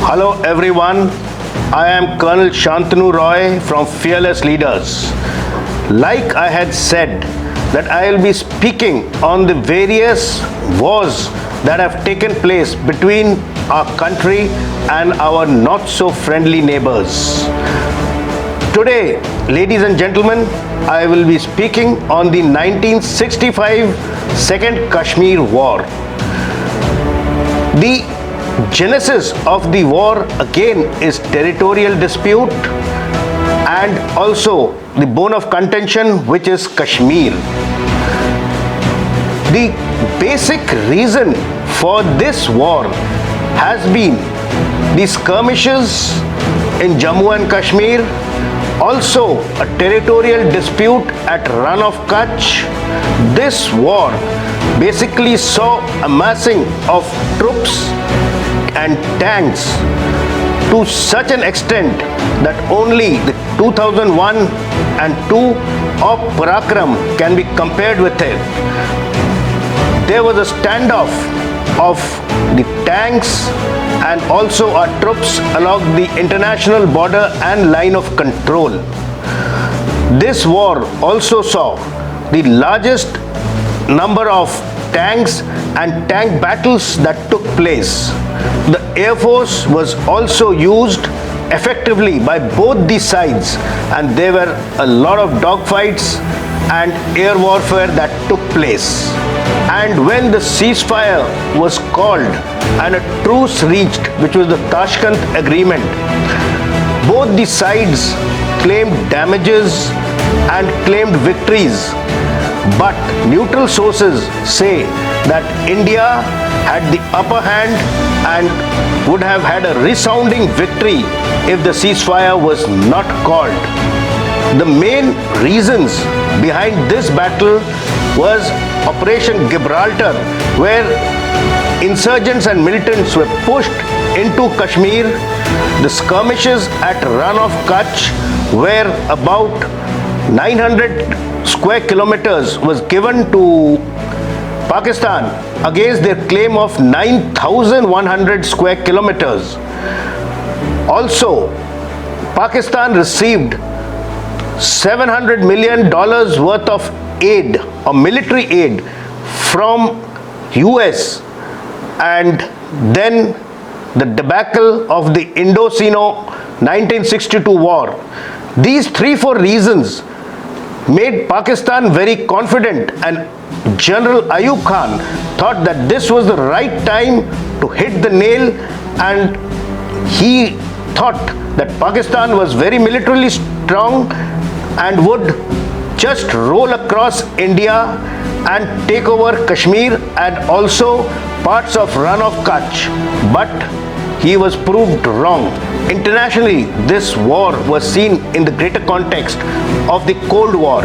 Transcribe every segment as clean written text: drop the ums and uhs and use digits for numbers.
Hello everyone, I am Colonel Shantanu Roy from Fearless Leaders. Like I had said that I will be speaking on the various wars that have taken place between our country and our not so friendly neighbors. Today, ladies and gentlemen, I will be speaking on the 1965 Second Kashmir War. The genesis of the war again is territorial dispute and also the bone of contention, which is Kashmir. The basic reason for this war has been the skirmishes in Jammu and Kashmir, also a territorial dispute at Rann of Kutch. This war basically saw amassing of troops and tanks to such an extent that only the 2001 and 2 OP PARAKRAM can be compared with it. There was a standoff of the tanks and also our troops along the international border and line of control. This war also saw the largest number of tanks and tank battles that took place. The Air Force was also used effectively by both the sides, and there were a lot of dogfights and air warfare that took place. And when the ceasefire was called and a truce reached, which was the Tashkent Agreement, both the sides claimed damages and claimed victories. But neutral sources say that India had the upper hand and would have had a resounding victory if the ceasefire was not called. The main reasons behind this battle was Operation Gibraltar, where insurgents and militants were pushed into Kashmir. The skirmishes at Rann of Kutch, where about 900 square kilometers was given to Pakistan against their claim of 9,100 square kilometers. Also, Pakistan received $700 million worth of aid or military aid from US, and then the debacle of the Indo-Pak 1962 war. These 3-4 reasons made Pakistan very confident, and General Ayub Khan thought that this was the right time to hit the nail, and he thought that Pakistan was very militarily strong and would just roll across India and take over Kashmir and also parts of Rann of Kutch. But he was proved wrong. Internationally, this war was seen in the greater context of the Cold War.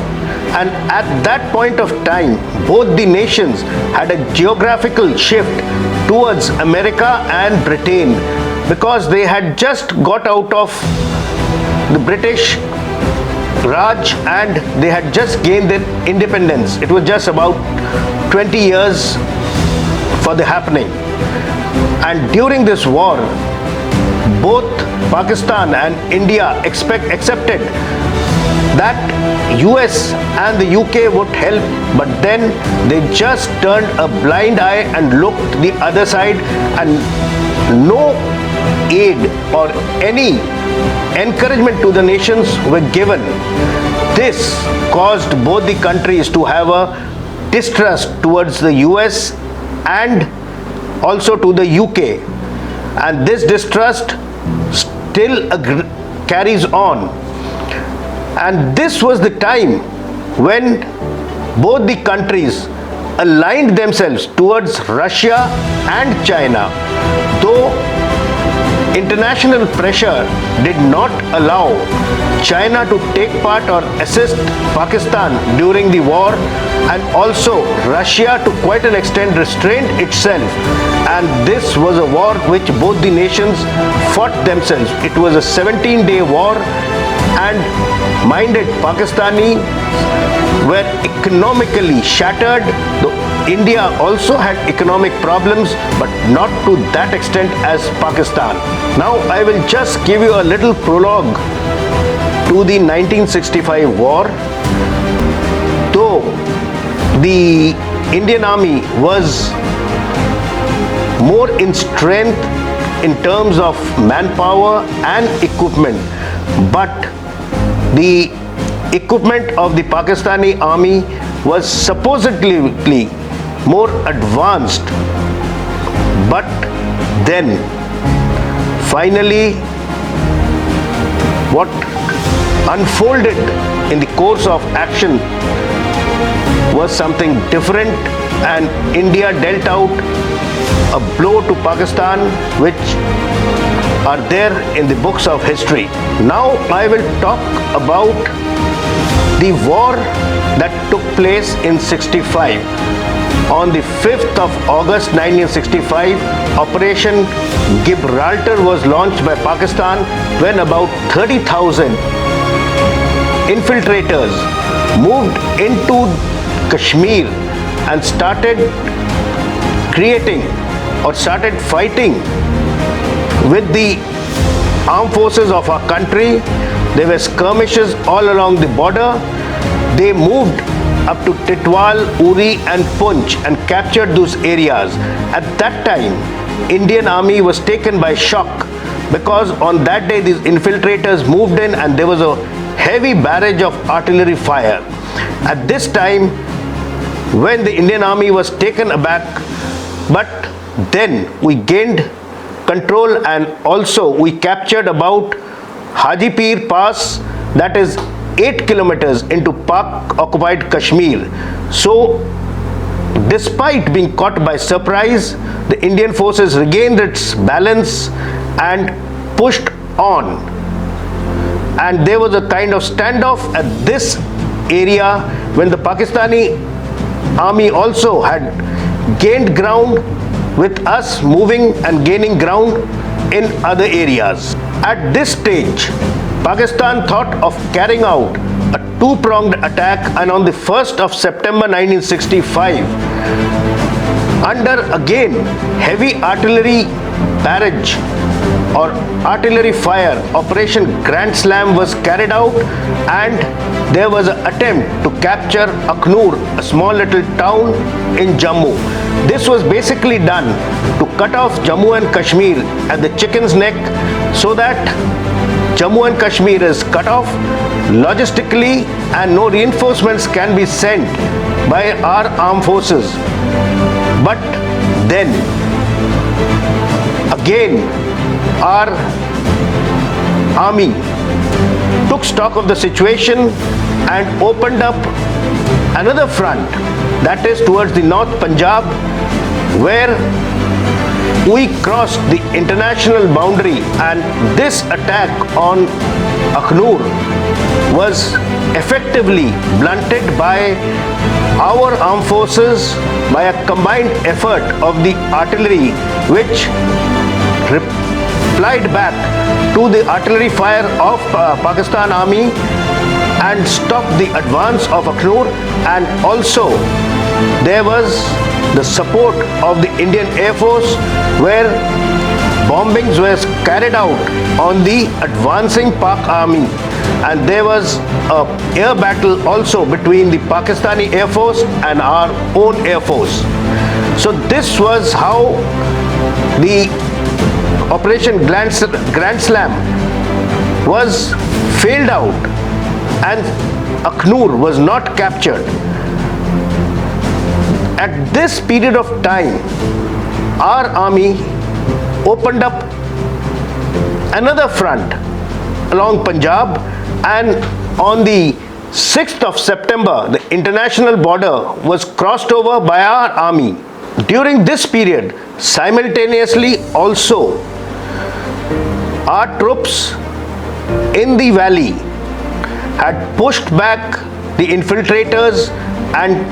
And at that point of time, both the nations had a geographical shift towards America and Britain, because they had just got out of the British Raj and they had just gained their independence. It was just about 20 years for the happening. And during this war, both Pakistan and India accepted that US and the UK would help, but then they just turned a blind eye and looked the other side, and no aid or any encouragement to the nations were given. This caused both the countries to have a distrust towards the US and also to the UK, and this distrust still carries on. And this was the time when both the countries aligned themselves towards Russia and China, though international pressure did not allow China to take part or assist Pakistan during the war, and also Russia to quite an extent restrained itself. And this was a war which both the nations fought themselves. It was a 17-day war, and minded Pakistani were economically shattered. The India also had economic problems, but not to that extent as Pakistan. Now I will just give you a little prologue to the 1965 war. Though the Indian Army was more in strength in terms of manpower and equipment, but the equipment of the Pakistani army was supposedly more advanced. But then finally what unfolded in the course of action was something different, and India dealt out a blow to Pakistan which are there in the books of history. Now I will talk about the war that took place in 65. On the 5th of August 1965, Operation Gibraltar was launched by Pakistan when about 30,000 infiltrators moved into Kashmir and started fighting with the armed forces of our country. There were skirmishes all along the border. They moved up to Titwal, Uri and Punch and captured those areas. At that time, Indian Army was taken by shock because on that day these infiltrators moved in and there was a heavy barrage of artillery fire. At this time, when the Indian Army was taken aback, but then we gained control and also we captured about Hajipir Pass, that is 8 kilometers into Pak occupied Kashmir. So despite being caught by surprise, the Indian forces regained its balance and pushed on. And there was a kind of standoff at this area when the Pakistani army also had gained ground, with us moving and gaining ground in other areas. At this stage, Pakistan thought of carrying out a two-pronged attack, and on the 1st of September 1965, under again heavy artillery barrage or artillery fire, Operation Grand Slam was carried out, and there was an attempt to capture Akhnur, a small little town in Jammu. This was basically done to cut off Jammu and Kashmir at the chicken's neck, so that Jammu and Kashmir is cut off logistically and no reinforcements can be sent by our armed forces. But then again our army took stock of the situation and opened up another front, that is towards the North Punjab, where we crossed the international boundary, and this attack on Akhnur was effectively blunted by our armed forces by a combined effort of the artillery, which replied back to the artillery fire of Pakistan Army and stopped the advance of Akhnur. And also there was the support of the Indian Air Force, where bombings were carried out on the advancing Pak Army, and there was an air battle also between the Pakistani Air Force and our own Air Force. So this was how the Operation Grand Slam was failed out and Akhnur was not captured. At this period of time, our army opened up another front along Punjab, and on the 6th of September, the international border was crossed over by our army. During this period, simultaneously also, our troops in the valley had pushed back the infiltrators and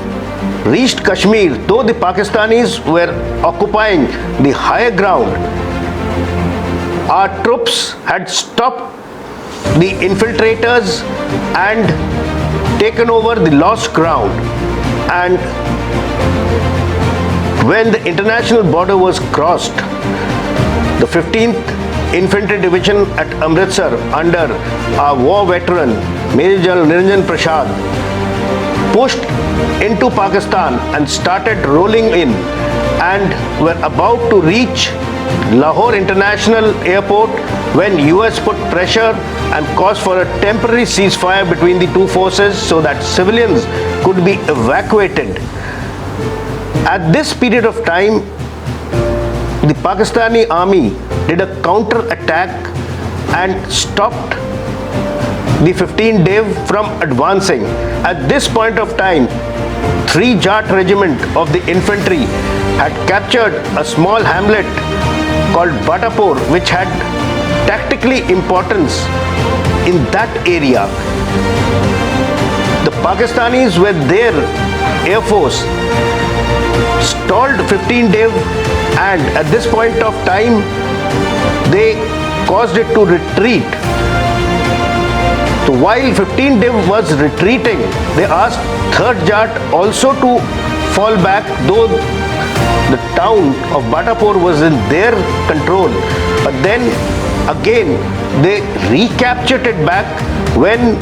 reached Kashmir. Though the Pakistanis were occupying the higher ground, our troops had stopped the infiltrators and taken over the lost ground, and when the international border was crossed, the 15th Infantry Division at Amritsar under our war veteran Major General Niranjan Prasad pushed into Pakistan and started rolling in and were about to reach Lahore International Airport when US put pressure and caused for a temporary ceasefire between the two forces so that civilians could be evacuated. At this period of time, the Pakistani army did a counter attack and stopped the 15th Div from advancing. At this point of time, 3 Jat regiment of the infantry had captured a small hamlet called Batapur, which had tactically importance in that area. The Pakistanis with their air force stalled 15 Div, and at this point of time they caused it to retreat. So while 15 Div was retreating, they asked 3rd Jat also to fall back, though the town of Batapur was in their control. But then again they recaptured it back when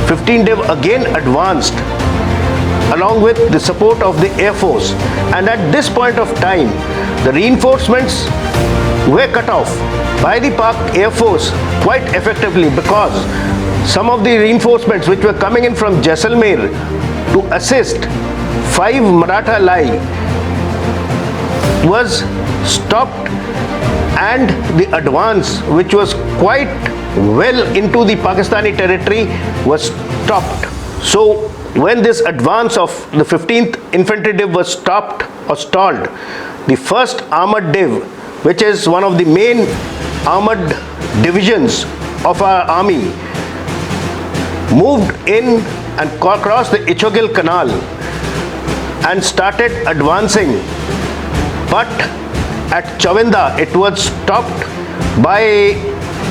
15 Div again advanced along with the support of the Air Force. And at this point of time, the reinforcements were cut off by the Pak Air Force quite effectively, because some of the reinforcements which were coming in from Jaisalmer to assist 5 Maratha Lai was stopped, and the advance, which was quite well into the Pakistani territory, was stopped. So when this advance of the 15th Infantry Div was stopped or stalled, the 1st Armored Div, which is one of the main armored divisions of our army, moved in and crossed the Ichogil Canal and started advancing. But at Chavinda it was stopped by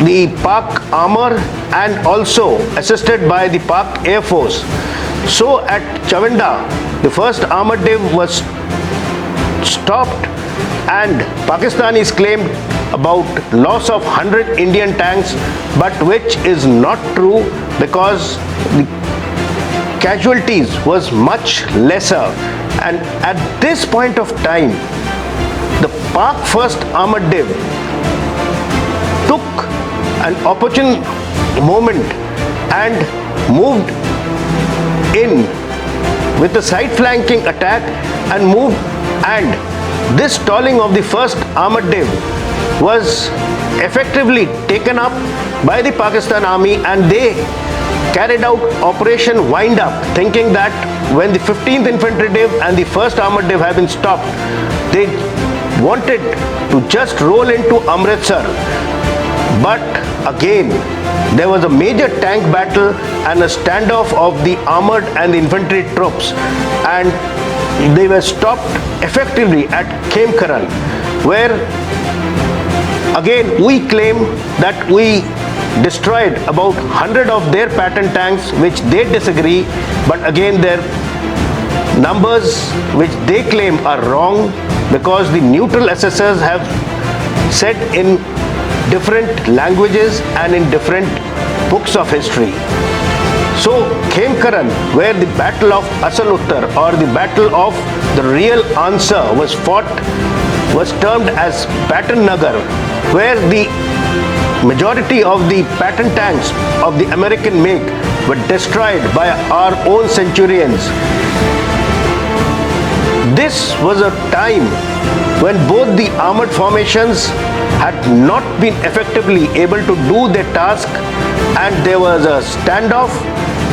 the Pak armor and also assisted by the Pak Air Force. So at Chavinda, the 1st Armored Div was stopped, and Pakistanis claimed about loss of 100 Indian tanks, but which is not true, because the casualties was much lesser. And at this point of time, the Pak 1st Armored Div took an opportune moment and moved in with a side flanking attack and moved, and this stalling of the 1st Armored Div was effectively taken up by the Pakistan Army, and they carried out Operation Wind Up, thinking that when the 15th Infantry Div and the 1st Armored Div have been stopped, they wanted to just roll into Amritsar. But again, there was a major tank battle and a standoff of the armored and the infantry troops, and they were stopped effectively at Khemkaran, where again we claim that we destroyed about 100 of their Patton tanks, which they disagree, but again their numbers which they claim are wrong, because the neutral assessors have said in different languages and in different books of history. So Khemkaran, where the Battle of Asal Uttar, or the Battle of the Real Answer, was fought, was termed as Patton Nagar, where the majority of the Patton tanks of the American make were destroyed by our own centurions. This was a time when both the armored formations had not been effectively able to do their task, and there was a standoff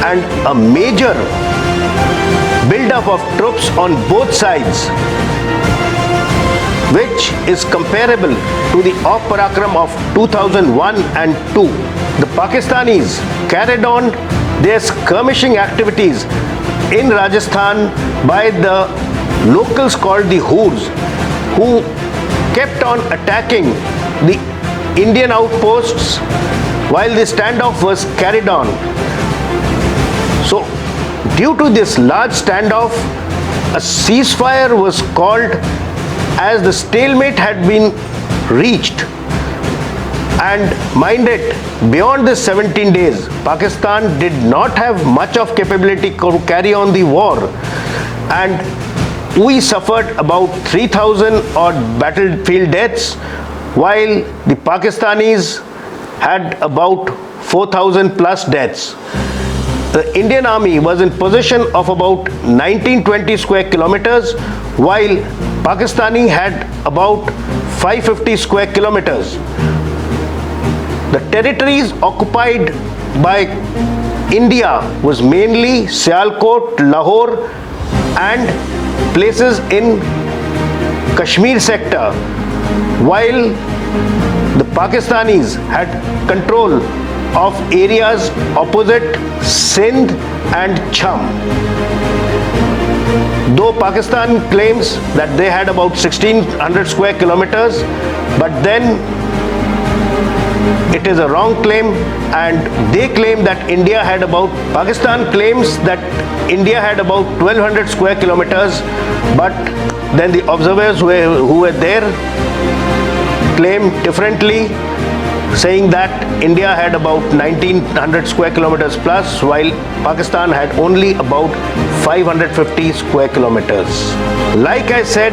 and a major build-up of troops on both sides, which is comparable to the OP Parakram of 2001 and 2. The Pakistanis carried on their skirmishing activities in Rajasthan by the locals called the Hoors, who kept on attacking the Indian outposts while the standoff was carried on. So, due to this large standoff, a ceasefire was called as the stalemate had been reached. And mind it, beyond this 17 days, Pakistan did not have much of capability to carry on the war. And we suffered about 3,000 odd battlefield deaths, while the Pakistanis had about 4,000 plus deaths. The Indian Army was in possession of about 1920 square kilometers, while Pakistani had about 550 square kilometers. The territories occupied by India was mainly Sialkot, Lahore and places in Kashmir sector, while the Pakistanis had control of areas opposite Sindh and Cham. Though Pakistan claims that they had about 1600 square kilometers, but then it is a wrong claim, and they claim that Pakistan claims that India had about 1200 square kilometers, but then the observers who were there claim differently, saying that India had about 1900 square kilometers plus, while Pakistan had only about 550 square kilometers. Like I said,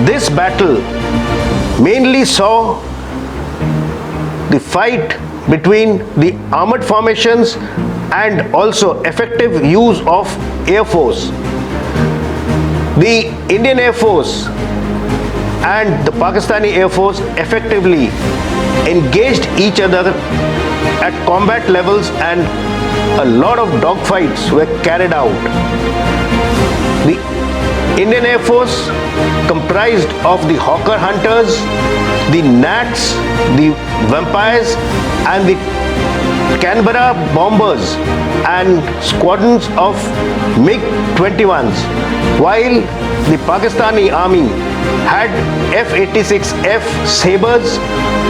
this battle mainly saw the fight between the armored formations and also effective use of Air Force. The Indian Air Force and the Pakistani Air Force effectively engaged each other at combat levels, and a lot of dogfights were carried out. The Indian Air Force comprised of the Hawker hunters, the Nats, the Vampires and the Canberra bombers and squadrons of MiG-21s, while the Pakistani army had F-86F Sabres,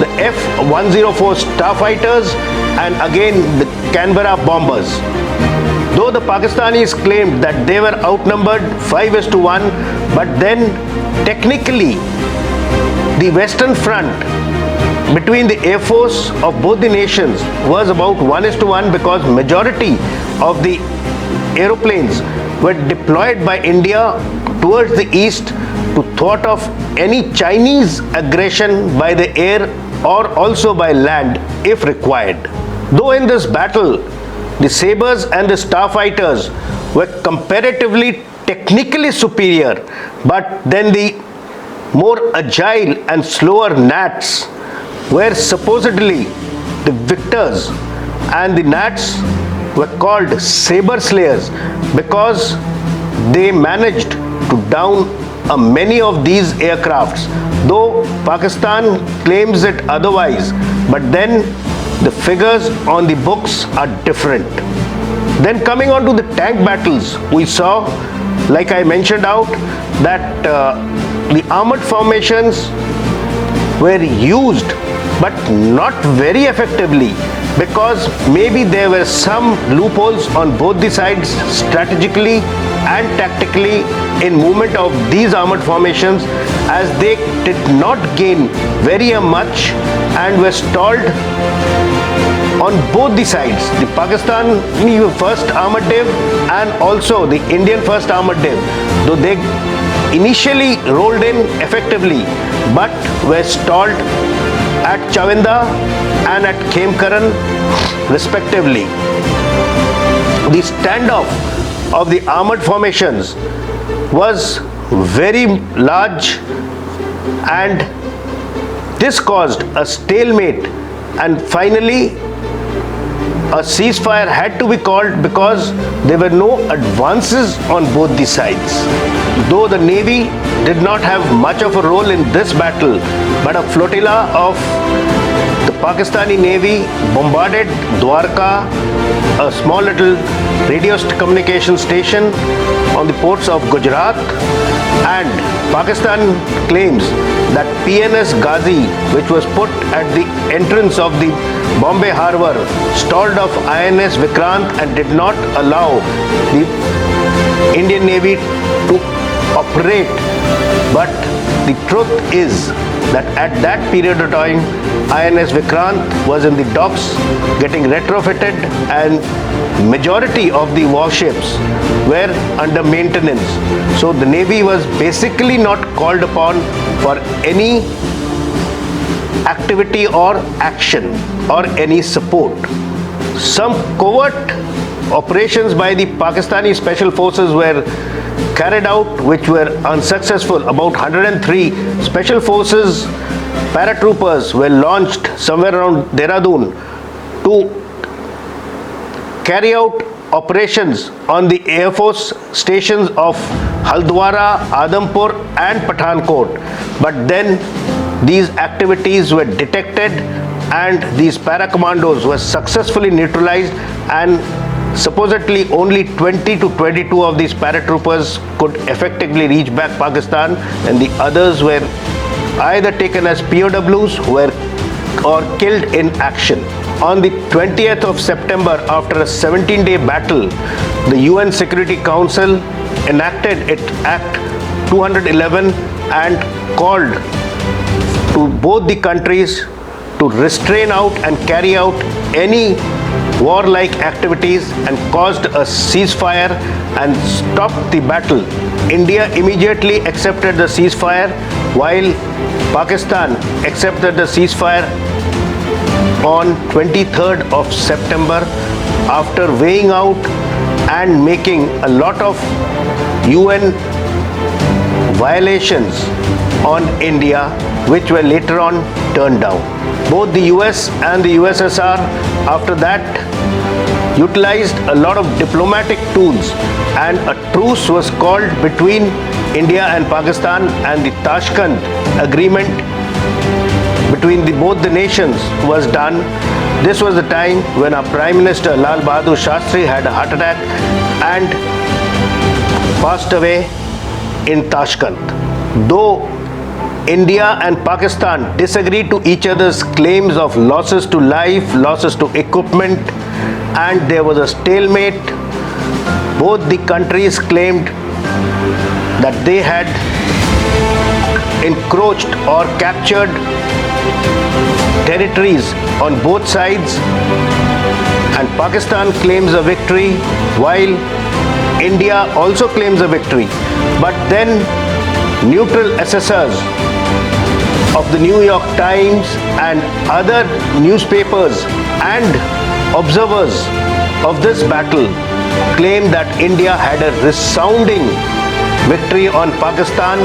the F-104 Starfighters and again the Canberra bombers. Though the Pakistanis claimed that they were outnumbered 5:1, but then technically the Western Front between the Air Force of both the nations was about 1:1, because majority of the aeroplanes were deployed by India towards the east to thwart off any Chinese aggression by the air or also by land if required. Though in this battle, the Sabres and the Starfighters were comparatively technically superior, but then the more agile and slower Nats were supposedly the victors, and the Nats were called Sabre Slayers because they managed to down many of these aircrafts, though Pakistan claims it otherwise, but then the figures on the books are different. Then coming on to the tank battles, we saw, like I mentioned out, that the armored formations were used but not very effectively, because maybe there were some loopholes on both the sides strategically and tactically in movement of these armored formations, as they did not gain very much and were stalled on both the sides. The Pakistani first armored div and also the Indian first armored div, though they initially rolled in effectively but were stalled at Chavinda and at Khemkaran respectively. The standoff of the armored formations was very large, and this caused a stalemate, and finally a ceasefire had to be called because there were no advances on both the sides. Though the Navy did not have much of a role in this battle, but a flotilla of the Pakistani Navy bombarded Dwarka, a small little radio communication station on the ports of Gujarat, and Pakistan claims that PNS Ghazi, which was put at the entrance of the Bombay Harbour, stalled off INS Vikrant and did not allow the Indian Navy to operate But the truth is that at that period of time, INS Vikrant was in the docks getting retrofitted, and majority of the warships were under maintenance. So the Navy was basically not called upon for any activity or action or any support. Some covert operations by the Pakistani special forces were carried out which were unsuccessful. About 103 special forces paratroopers were launched somewhere around Dehradun to carry out operations on the Air Force stations of Haldwara, Adampur and Pathankot. But then these activities were detected and these para-commandos were successfully neutralized, and supposedly only 20 to 22 of these paratroopers could effectively reach back Pakistan, and the others were either taken as POWs or killed in action. On the 20th of September, after a 17-day battle, the UN Security Council enacted its Act 211 and called to both the countries to restrain out and carry out any warlike activities and caused a ceasefire and stopped the battle. India immediately accepted the ceasefire, while Pakistan accepted the ceasefire on 23rd of September after weighing out and making a lot of UN violations on India, which were later on turned down. Both the US and the USSR after that utilized a lot of diplomatic tools, and a truce was called between India and Pakistan, and the Tashkent agreement between both the nations was done. This was the time when our Prime Minister Lal Bahadur Shastri had a heart attack and passed away in Tashkent. Though India and Pakistan disagreed to each other's claims of losses to life, losses to equipment, and there was a stalemate, both the countries claimed that they had encroached or captured territories on both sides, and Pakistan claims a victory while India also claims a victory. But then neutral assessors of the New York Times and other newspapers and observers of this battle claim that India had a resounding victory on Pakistan,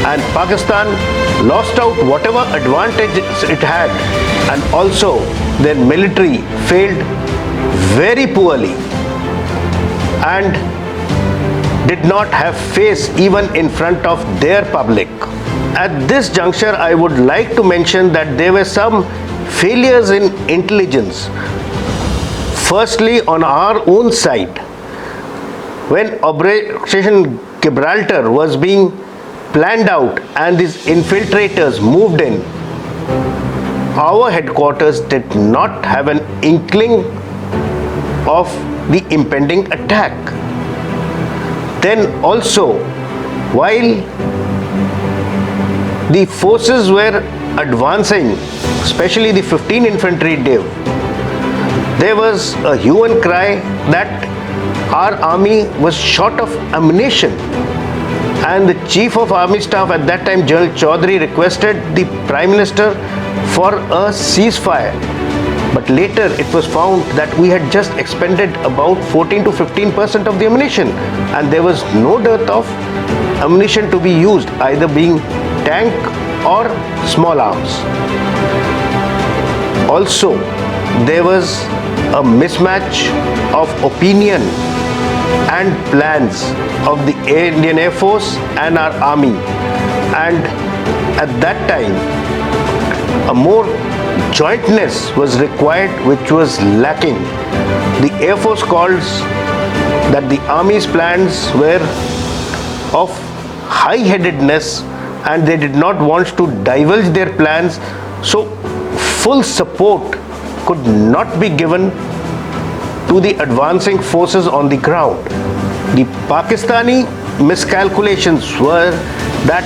and Pakistan lost out whatever advantages it had, and also their military failed very poorly and did not have face even in front of their public. At this juncture, I would like to mention that there were some failures in intelligence. Firstly, on our own side, when Operation Gibraltar was being planned out and these infiltrators moved in, our headquarters did not have an inkling of the impending attack. Then also, while the forces were advancing, especially the 15 Infantry Div, there was a hue and cry that our army was short of ammunition, and the Chief of Army Staff at that time, General Chaudhary, requested the Prime Minister for a ceasefire. But later it was found that we had just expended about 14 to 15% of the ammunition, and there was no dearth of ammunition to be used, either being tank or small arms. Also, there was a mismatch of opinion and plans of the Indian Air Force and our army, and at that time a more jointness was required, which was lacking. The Air Force calls that the Army's plans were of high-headedness and they did not want to divulge their plans, so full support could not be given to the advancing forces on the ground. The Pakistani miscalculations were that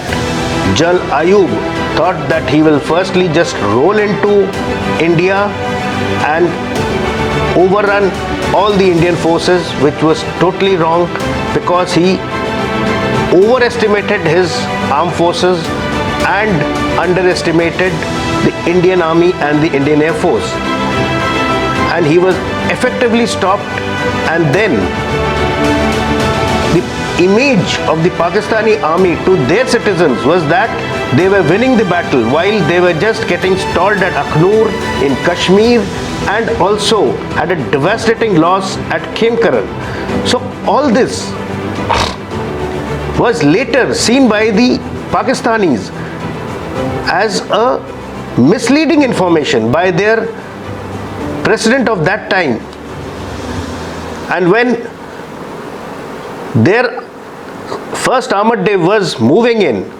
General Ayub thought that he will firstly just roll into India and overrun all the Indian forces, which was totally wrong because he overestimated his armed forces and underestimated the Indian Army and the Indian Air Force. And he was effectively stopped, and then the image of the Pakistani army to their citizens was that they were winning the battle while they were just getting stalled at Akhnur in Kashmir and also had a devastating loss at Khemkaran. So all this was later seen by the Pakistanis as a misleading information by their president of that time. And when their first armored day was moving in,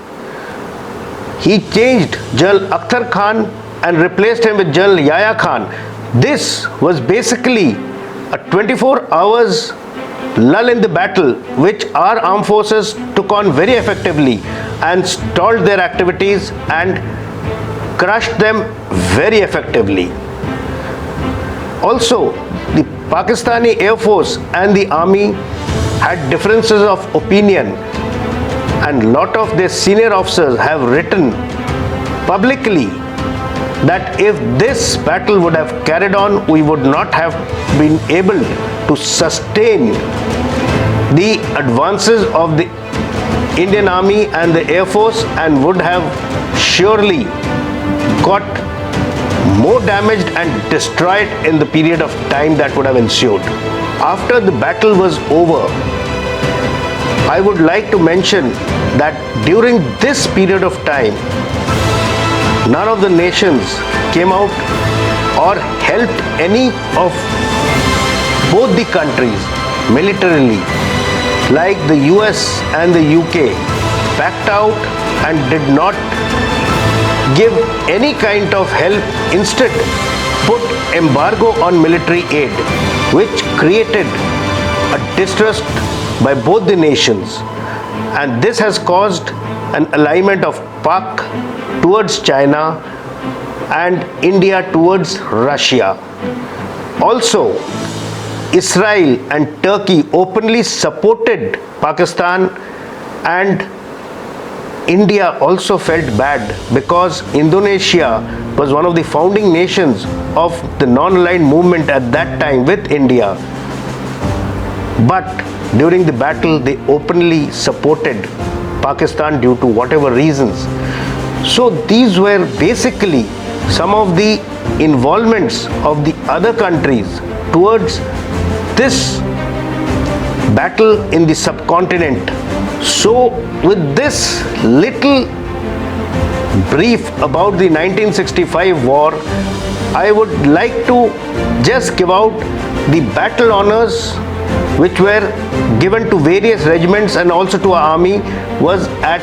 he changed General Akhtar Khan and replaced him with General Yahya Khan. This was basically a 24 hours lull in the battle, which our armed forces took on very effectively and stalled their activities and crushed them very effectively. Also, the Pakistani Air Force and the Army had differences of opinion, and a lot of their senior officers have written publicly that if this battle would have carried on, we would not have been able to sustain the advances of the Indian Army and the Air Force and would have surely got more damaged and destroyed in the period of time that would have ensued. After the battle was over, I would like to mention that during this period of time, none of the nations came out or helped any of both the countries militarily, like the US and the UK backed out and did not give any kind of help, instead put embargo on military aid, which created a distrust by both the nations, and this has caused an alignment of Pak towards China and India towards Russia. Also, Israel and Turkey openly supported Pakistan, and India also felt bad because Indonesia was one of the founding nations of the non-aligned movement at that time with India. But during the battle, they openly supported Pakistan due to whatever reasons. So these were basically some of the involvements of the other countries towards this battle in the subcontinent. So with this little brief about the 1965 war, I would like to just give out the battle honors which were given to various regiments and also to our army. Was at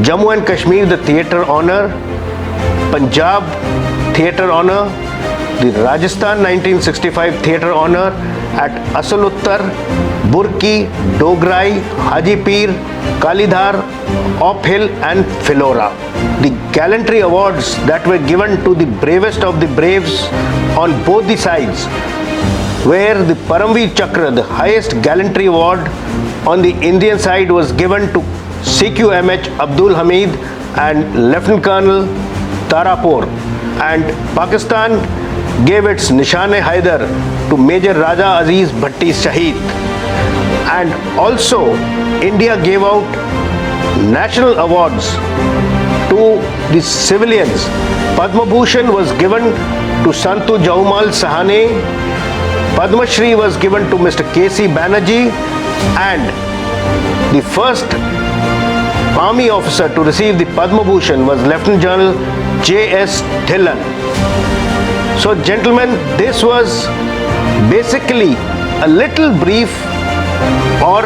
Jammu and Kashmir, the Theatre Honor, Punjab Theatre Honor, the Rajasthan 1965 Theatre Honor, at Asal Uttar, Burki, Dograi, Hajipir, Kalidhar, Op Hill and Philora. The gallantry awards that were given to the bravest of the braves on both the sides, where the Paramveer Chakra, the highest gallantry award on the Indian side, was given to CQMH Abdul Hamid and Lieutenant Colonel Tarapur, and Pakistan gave its Nishan-e-Haidar to Major Raja Aziz Bhatti Shahid. And also India gave out national awards to the civilians. Padma Bhushan was given to Santu Jaumal Sahane, Padma Shri was given to Mr. K.C. Banerjee, and the first army officer to receive the Padma Bhushan was Lieutenant General J.S. Dhillon. So gentlemen, this was basically a little brief or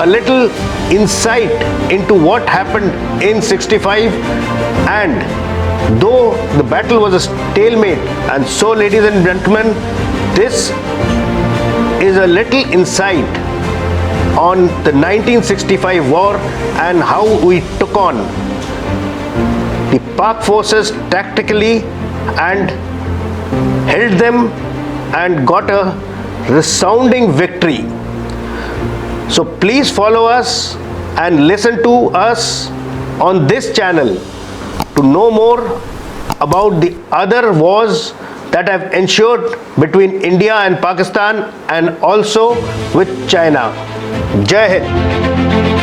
a little insight into what happened in 65, and though the battle was a stalemate, and so ladies and gentlemen, this is a little insight on the 1965 war and how we took on the Pak forces tactically and held them and got a resounding victory. So please follow us and listen to us on this channel to know more about the other wars that have ensued between India and Pakistan and also with China. Jai Hind.